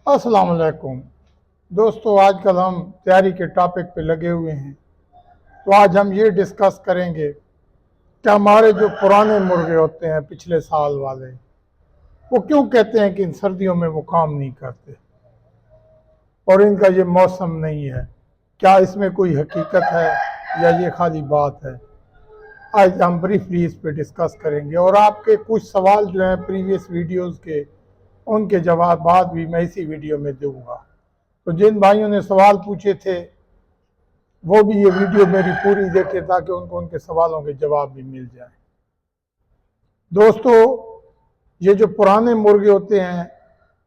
अस्सलाम वालेकुम दोस्तों, आजकल हम तैयारी के टॉपिक पे लगे हुए हैं। तो आज हम ये डिस्कस करेंगे कि हमारे जो पुराने मुर्गे होते हैं पिछले साल वाले, वो क्यों कहते हैं कि इन सर्दियों में वो काम नहीं करते और इनका ये मौसम नहीं है। क्या इसमें कोई हकीकत है या ये खाली बात है? आज हम ब्रीफली इस पे डिस्कस करेंगे और आपके कुछ सवाल जो हैं प्रीवियस वीडियोस के, उनके जवाब बाद भी मैं इसी वीडियो में दूंगा। तो जिन भाइयों ने सवाल पूछे थे वो भी ये वीडियो मेरी पूरी देखें ताकि उनको उनके सवालों के जवाब भी मिल जाए। दोस्तों, ये जो पुराने मुर्गे होते हैं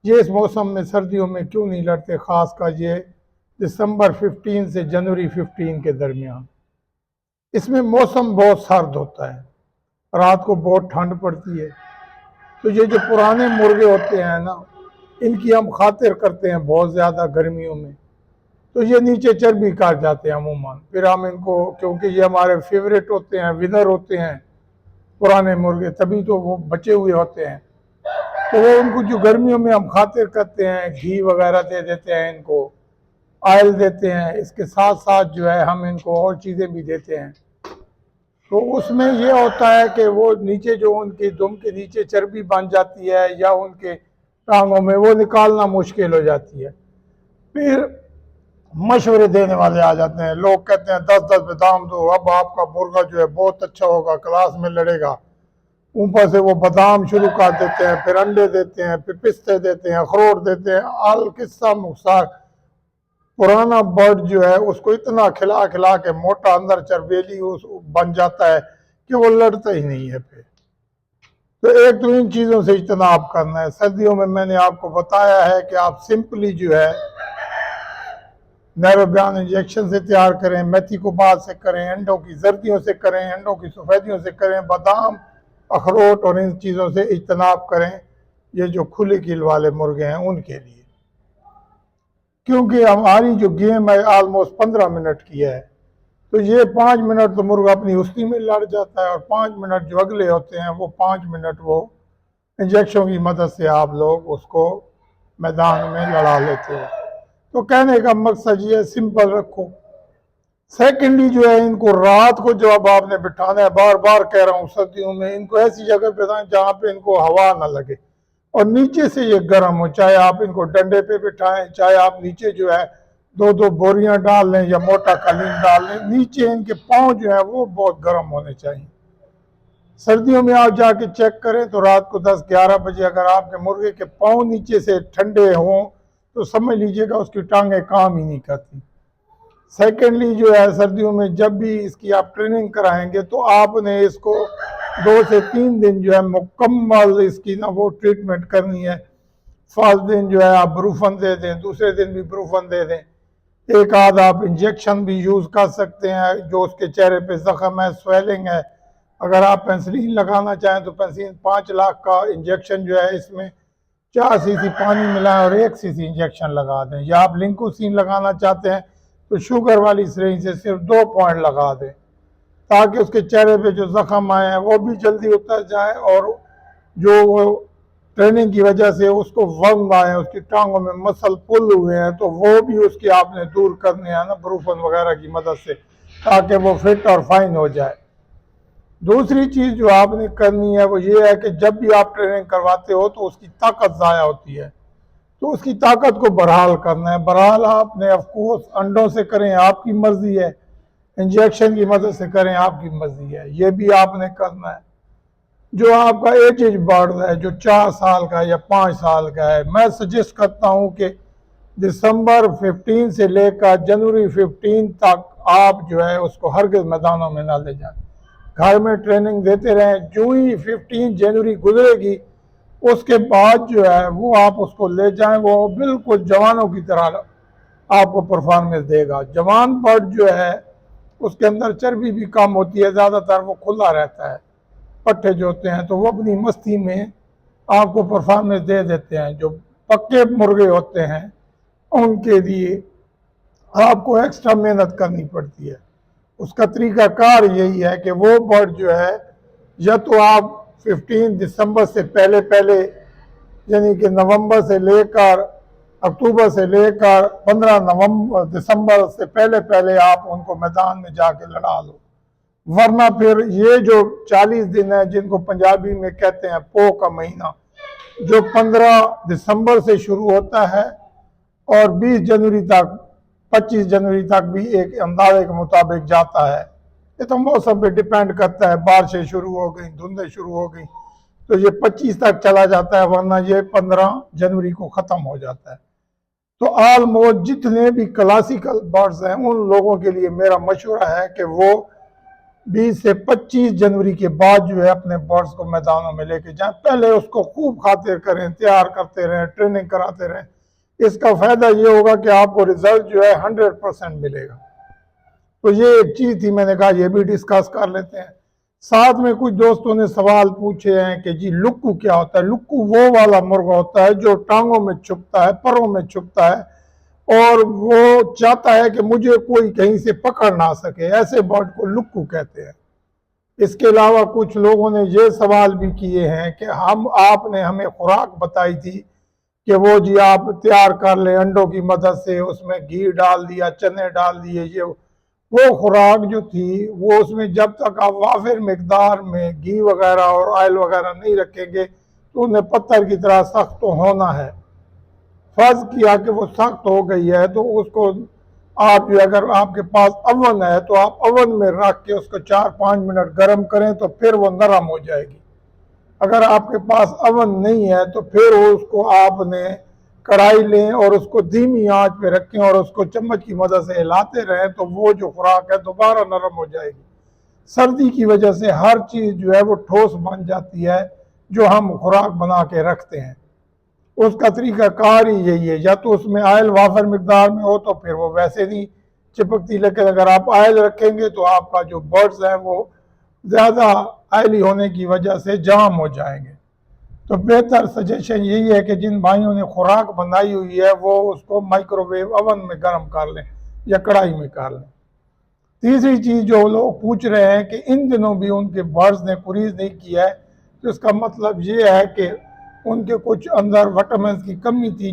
ये इस मौसम में सर्दियों में क्यों नहीं लड़ते, खासकर ये दिसंबर 15 से जनवरी 15 के दरमियान। इसमें मौसम बहुत सर्द होता है, रात को बहुत ठंड पड़ती है। तो ये जो पुराने मुर्गे होते हैं ना, इनकी हम खातिर करते हैं बहुत ज़्यादा गर्मियों में, तो ये नीचे चर्बी काट जाते हैं अमूमन। फिर हम इनको, क्योंकि ये हमारे फेवरेट होते हैं, विनर होते हैं पुराने मुर्गे, तभी तो वो बचे हुए होते हैं। तो वो उनको जो गर्मियों में हम खातिर करते हैं, घी वगैरह दे देते हैं इनको, ऑयल देते हैं, इसके साथ साथ जो है हम इनको और चीज़ें भी देते हैं। तो उसमें ये होता है कि वो नीचे जो उनकी दुम के नीचे चर्बी बन जाती है या उनके टांगों में, वो निकालना मुश्किल हो जाती है। फिर मशवरे देने वाले आ जाते हैं, लोग कहते हैं 10-10 बादाम दो, अब आपका मुर्गा जो है बहुत अच्छा होगा, क्लास में लड़ेगा। ऊपर से वो बादाम शुरू कर देते हैं, फिर अंडे देते हैं, फिर पिस्ते देते हैं, अखरोट देते हैं, आल किस्सा नुकसान। पुराना बर्ड जो है उसको इतना खिला खिला के मोटा अंदर चरबेली उस बन जाता है कि वो लड़ता ही नहीं है। फिर तो एक तो इन चीज़ों से इज्तनाब करना है। सर्दियों में मैंने आपको बताया है कि आप सिंपली जो है नैरो बयान इंजेक्शन से तैयार करें, मेथी को बाद से करें, अंडों की जर्दियों से करें, अंडों की सफ़ेदियों से करें, बादाम अखरोट और इन चीज़ों से इज्तनाब करें, ये जो खुले कील वाले मुर्गे हैं उनके लिए। क्योंकि हमारी जो गेम है ऑलमोस्ट 15 मिनट की है, तो ये 5 मिनट तो मुर्गा अपनी उसी में लड़ जाता है और 5 मिनट जो अगले होते हैं वो 5 मिनट वो इंजेक्शन की मदद से आप लोग उसको मैदान में लड़ा लेते हो। तो कहने का मकसद ये सिंपल रखो। सेकेंडली जो है, इनको रात को जब आपने बिठाना है, बार बार कह रहा हूँ, सर्दियों में इनको ऐसी जगह पे बिठाएं जहाँ पे इनको हवा ना लगे और नीचे से ये गर्म हो। चाहे आप इनको डंडे पे बिठाएं, चाहे आप नीचे जो है 2-2 बोरियां डाल लें या मोटा कालीन डाल लें, नीचे इनके पाँव जो है वो बहुत गर्म होने चाहिए। सर्दियों में आप जाके चेक करें तो रात को 10-11 बजे अगर आपके मुर्गे के पाँव नीचे से ठंडे हों तो समझ लीजिएगा उसकी टांगें काम ही नहीं करती। सेकेंडली जो है, सर्दियों में जब भी इसकी आप ट्रेनिंग कराएंगे तो आपने इसको 2 से 3 दिन जो है मुकम्मल इसकी ना वो ट्रीटमेंट करनी है। फर्स्ट दिन जो है आप ब्रूफन दे दें, दूसरे दिन भी ब्रूफन दे दें, एक आध आप इंजेक्शन भी यूज़ कर सकते हैं जो उसके चेहरे पे जख्म है, स्वेलिंग है। अगर आप पेंसिलिन लगाना चाहें तो पेंसिलिन 5 लाख का इंजेक्शन जो है, इसमें 4 सीसी पानी मिलाएं और 1 सीसी इंजेक्शन लगा दें। या आप लिंकोसिन लगाना चाहते हैं तो शुगर वाली सिरिंज से सिर्फ 2 पॉइंट लगा दें ताकि उसके चेहरे पे जो जख्म आए हैं वो भी जल्दी उतर जाए और जो वो ट्रेनिंग की वजह से उसको वंग आए, उसकी टांगों में मसल पुल हुए हैं, तो वो भी उसकी आपने दूर करने हैं ना ब्रूफन वगैरह की मदद से, ताकि वो फिट और फाइन हो जाए। दूसरी चीज़ जो आपने करनी है वो ये है कि जब भी आप ट्रेनिंग करवाते हो तो उसकी ताकत ज़ाया होती है, तो उसकी ताकत को बहाल करना है। बहरहाल आपने ऑफकोर्स अंडों से करें, आपकी मर्जी है, इंजेक्शन की मदद से करें, आपकी मर्जी है, ये भी आपने करना है। जो आपका एज बर्ड है, जो 4 साल का या 5 साल का है, मैं सजेस्ट करता हूँ कि दिसंबर 15 से लेकर जनवरी 15 तक आप जो है उसको हरगिज़ मैदानों में ना ले जाएं, घर में ट्रेनिंग देते रहें। जो ही 15 जनवरी गुजरेगी उसके बाद जो है वो आप उसको ले जाएं, वो बिल्कुल जवानों की तरह आपको परफॉर्मेंस देगा। जवान बर्ड जो है उसके अंदर चर्बी भी कम होती है, ज़्यादातर वो खुला रहता है, पट्टे जो होते हैं, तो वो अपनी मस्ती में आपको परफॉर्मेंस दे देते हैं। जो पक्के मुर्गे होते हैं उनके लिए आपको एक्स्ट्रा मेहनत करनी पड़ती है। उसका तरीकाकार यही है कि वो बर्ड जो है, या तो आप 15 दिसंबर से पहले पहले, यानी कि नवंबर से लेकर अक्टूबर से लेकर 15 दिसंबर से पहले पहले आप उनको मैदान में जाके लड़ा लो, वरना फिर ये जो 40 दिन है जिनको पंजाबी में कहते हैं पो का महीना, जो 15 दिसंबर से शुरू होता है और 20 जनवरी तक 25 जनवरी तक भी एक अंदाजे के मुताबिक जाता है। ये तो मौसम पे डिपेंड करता है, बारिशें शुरू हो गई, धुंधें शुरू हो गई तो ये 25 तक चला जाता है, वरना ये 15 जनवरी को ख़त्म हो जाता है। तो ऑलमोस्ट जितने भी क्लासिकल बर्ड्स हैं उन लोगों के लिए मेरा मशवरा है कि वो 20 से 25 जनवरी के बाद जो है अपने बर्ड्स को मैदानों में लेके जाएं। पहले उसको खूब खातिर करें, तैयार करते रहें, ट्रेनिंग कराते रहें। इसका फायदा ये होगा कि आपको रिजल्ट जो है 100% मिलेगा। तो ये एक चीज थी, मैंने कहा ये भी डिस्कस कर लेते हैं। साथ में कुछ दोस्तों ने सवाल पूछे हैं कि जी लुक्कू क्या होता है। लुक्कू वो वाला मुर्गा होता है जो टांगों में छुपता है, परों में छुपता है और वो चाहता है कि मुझे कोई कहीं से पकड़ ना सके, ऐसे बर्ड को लुक्कू कहते हैं। इसके अलावा कुछ लोगों ने ये सवाल भी किए हैं कि आपने हमें खुराक बताई थी कि वो जी आप तैयार कर ले अंडों की मदद से, उसमें घी डाल दिया, चने डाल दिए, ये वो खुराक जो थी वो उसमें जब तक आप वाफिर मिकदार में घी वगैरह और ऑयल वगैरह नहीं रखेंगे तो उन्हें पत्थर की तरह सख्त तो होना है। फर्ज किया कि वो सख्त हो गई है तो उसको आप जो अगर आपके पास अवन है तो आप अवन में रख के उसको 4-5 मिनट गर्म करें तो फिर वो नरम हो जाएगी। अगर आपके पास अवन नहीं है तो फिर उसको आपने कढ़ाई लें और उसको धीमी आंच पे रखें और उसको चम्मच की मदद से हिलाते रहें तो वो जो खुराक है दोबारा नरम हो जाएगी। सर्दी की वजह से हर चीज़ जो है वो ठोस बन जाती है जो हम खुराक बना के रखते हैं। उसका तरीका कार ही यही है, या तो उसमें आयल वाफर मिकदार में हो तो फिर वो वैसे नहीं चिपकती, लेकिन अगर आप आयल रखेंगे तो आपका जो बर्ड्स हैं वो ज़्यादा आयली होने की वजह से जाम हो जाएंगे। तो बेहतर सजेशन यही है कि जिन भाइयों ने खुराक बनाई हुई है वो उसको माइक्रोवेव ओवन में गर्म कर लें या कढ़ाई में कर लें। तीसरी चीज़ जो लोग पूछ रहे हैं कि इन दिनों भी उनके बर्ड्स ने कुरीज नहीं किया है, तो इसका मतलब ये है कि उनके कुछ अंदर विटामिन की कमी थी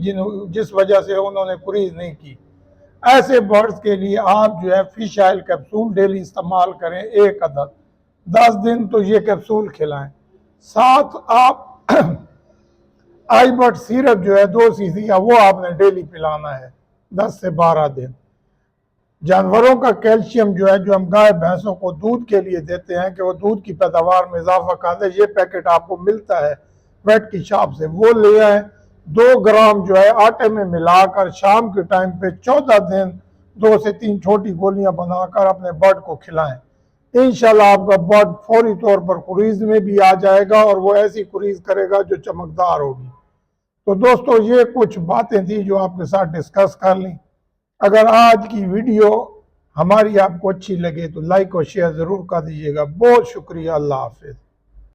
जिस वजह से उन्होंने कुरीज नहीं की। ऐसे बर्ड्स के लिए आप जो है फिश ऑयल कैप्सूल डेली इस्तेमाल करें, 1 अदद 10 दिन तो ये कैप्सूल खिलाएं। साथ आप आई बर्ड सिरप जो है 2 सीसी का वो आपने डेली पिलाना है 10 से 12 दिन। जानवरों का कैल्शियम जो है जो हम गाय भैंसों को दूध के लिए देते हैं कि वो दूध की पैदावार में इजाफा कर दे, ये पैकेट आपको मिलता है वेट की शॉप से, वो ले आए। 2 ग्राम जो है आटे में मिलाकर शाम के टाइम पे 14 दिन 2 से 3 छोटी गोलियां बनाकर अपने बर्ड को खिलाएं। इंशाल्लाह आपका बर्ड फौरी तौर पर कुरीज में भी आ जाएगा और वो ऐसी कुरीज करेगा जो चमकदार होगी। तो दोस्तों ये कुछ बातें थी जो आपके साथ डिस्कस कर ली। अगर आज की वीडियो हमारी आपको अच्छी लगे तो लाइक और शेयर ज़रूर कर दीजिएगा। बहुत शुक्रिया। अल्लाह हाफिज़।